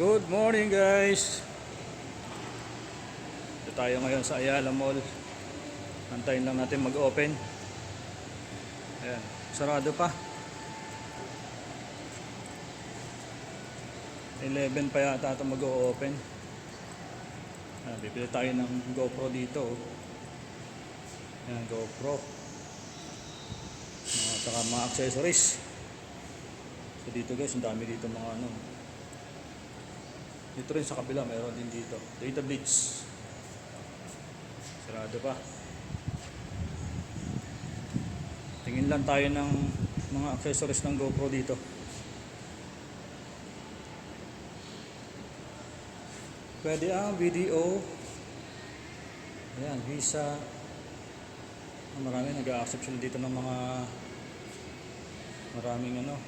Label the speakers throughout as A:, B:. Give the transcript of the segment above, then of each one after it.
A: Good morning guys. Ito tayo ngayon sa Ayala Mall. Antayin lang natin mag-open. Ayan, sarado pa. 11 pa yata ito mag-open. Bibili tayo ng GoPro dito. Ayan, GoPro. Saka mga accessories. So dito guys, ang dami dito mga ano. Dito rin sa kabila, mayroon din dito. Data Blitz. Sarado pa. Tingin lang tayo ng mga accessories ng GoPro dito. Pwede ang video. Ayan, Visa. Marami nag-a-accept sila dito ng mga maraming ano,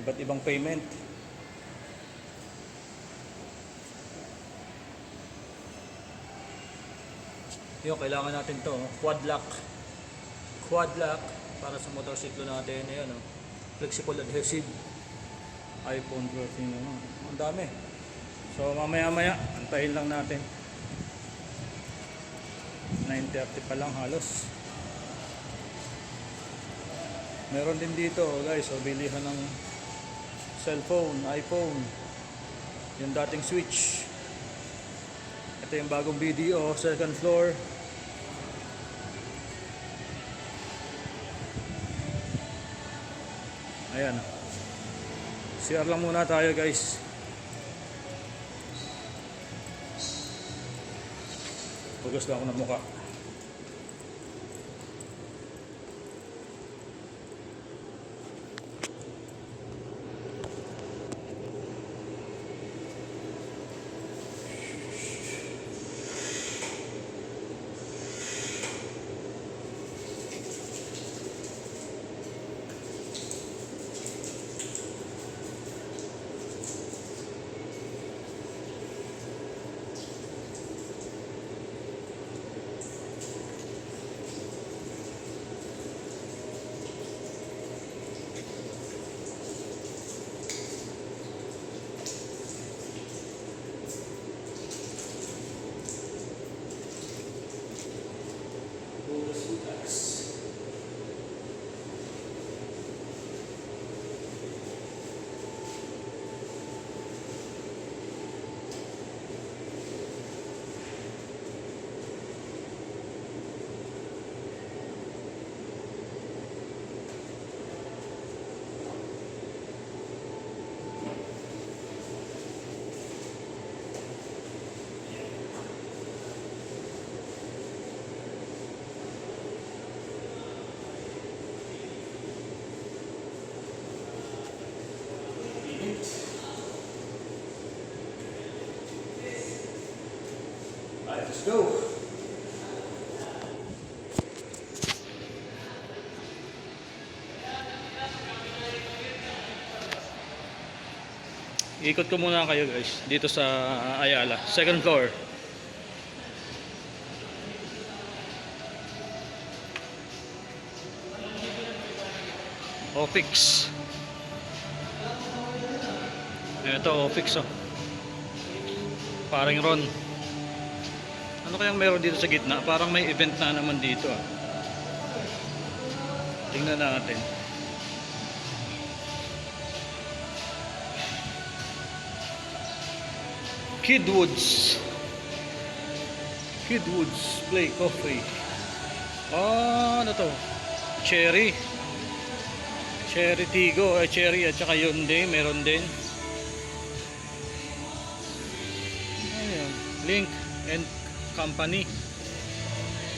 A: iba't ibang payment. Yung kailangan natin to, quad lock para sa motorsiklo natin. Ayan, flexible adhesive, iPhone 13, ang dami. So mamaya antayin lang natin. 9:30 pa lang halos. Meron din dito guys, bilihan ng cellphone, iPhone, yung dating Switch. Ito yung bagong video, second floor. Ayan. CR lang muna tayo guys. Pugas lang ako ng mukha. Alright, let's go. Ikot ko muna kayo guys dito sa Ayala, second floor. Ofix. Ito Ofix Paring Ron. Ano kayang meron dito sa gitna? Parang may event na naman dito Tingnan natin. Kidwoods Play Coffee. Ano to? Cherry Tigo, Cherry at saka Hyundai meron din. Ayan, Link and Company,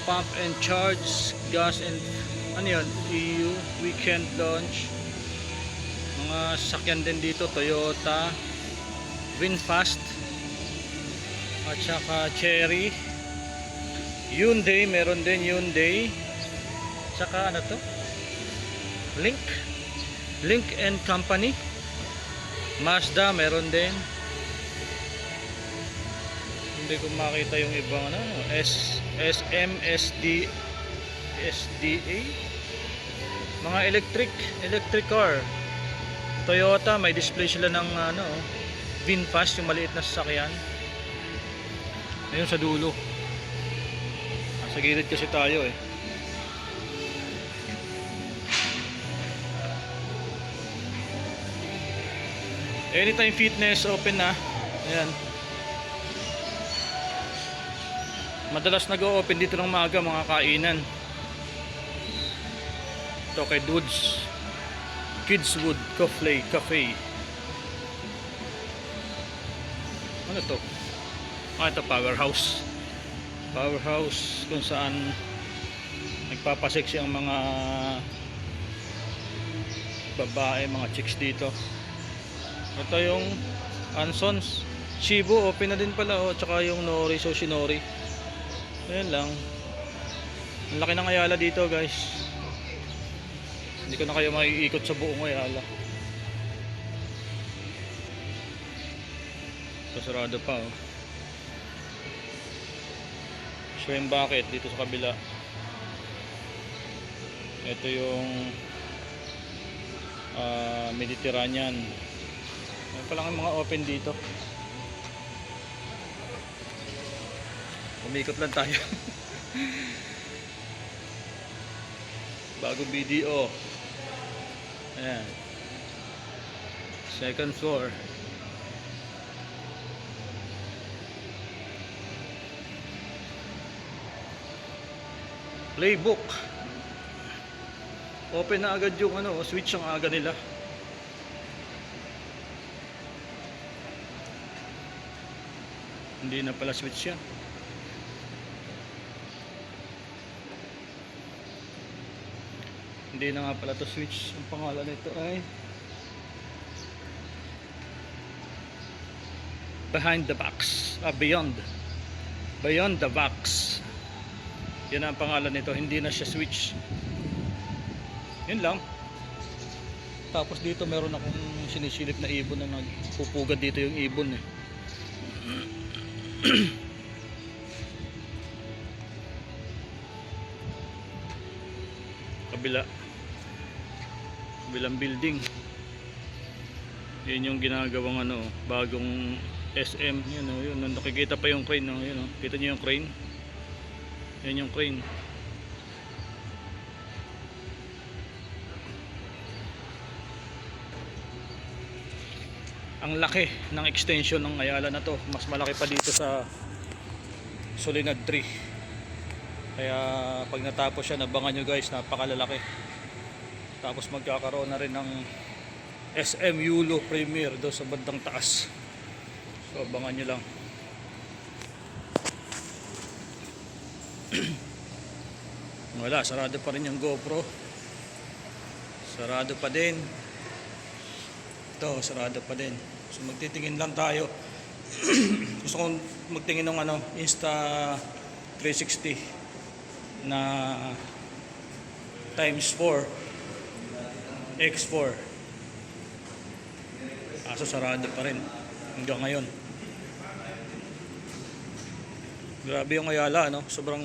A: Pump and Charge, Gas and EU Weekend Launch. Mga sasakyan din dito, Toyota, Winfast at saka Cherry, Hyundai meron din, Hyundai, saka to, Link and Company, Mazda meron din. Hindi ko makita yung ibang SDA, mga electric car. Toyota may display sila ng VinFast, yung maliit na sasakyan. Ayun sa dulo. Nasa gilid kasi tayo eh. Anytime Fitness open na. Ayan. Madalas nag-o-open dito ng maaga mga kainan. Ito kay Dudes Kidswood Cafe. Ano to? Ito Powerhouse kung saan nagpapaseksi ang mga babae, mga chicks dito. Ito yung Ansons Shibu, open na din pala tsaka yung Nori Soshinori. Ayan lang. Ang laki ng Ayala dito guys. Hindi ko na kayo maiikot sa buong Ayala. Sarado pa So yung bucket dito sa kabila. Ito yung Mediterranean. May palang mga open dito. Umikot lang tayo. Bagong BDO. Ayan. Second floor. Playbook. Open na agad yung switch ang aga nila. Hindi na pala switch yan. Hindi na nga pala to switch. Ang pangalan nito ay Behind the Box. Beyond the Box. Yan ang pangalan nito. Hindi na siya switch. Yun lang. Tapos dito meron akong sinisilip na ibon na nagpupugad dito yung ibon eh. Kabilang building. Yun yung ginagawang bagong SM. Yun nakikita pa yung crane yun Kita niyo yung crane? Yan yung crane. Ang laki ng extension ng Ayala na to. Mas malaki pa dito sa Solinad 3. Kaya pag natapos siya, nabangan nyo guys, napakalalaki. Tapos magkakaroon na rin ng SM Yulo Premier doon sa bandang taas. So abangan nyo lang. Wala, sarado pa rin yung GoPro. Sarado pa din. Ito, sarado pa din. So magtitingin lang tayo. Gusto kong magtingin ng Insta360 na times 4 X4. Kaso sarado pa rin hanggang ngayon. Grabe yung Ayala, sobrang,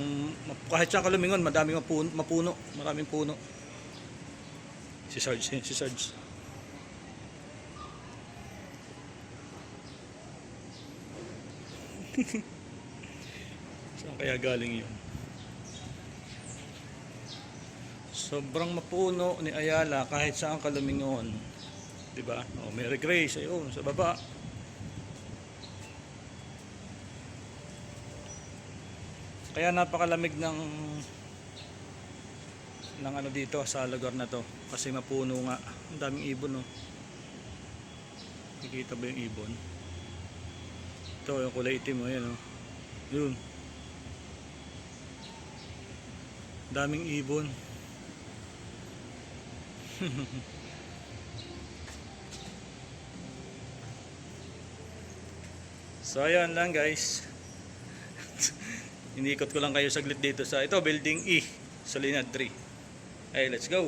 A: kahit siya kalumingon, maraming puno. Si Sarge. Saan kaya galing yun? Sobrang mapuno ni Ayala kahit saan kalumingon. Diba? Mary Grace, ayun, sa baba. Kaya napakalamig ng dito sa lugar na to kasi mapuno nga. Ang daming ibon Nakikita ba yung ibon? Ito yung kulay itim ayan Yun. Daming ibon. So ayan lang guys. Inikot ko lang kayo saglit dito sa building E, Solinad 3. Hey, let's go.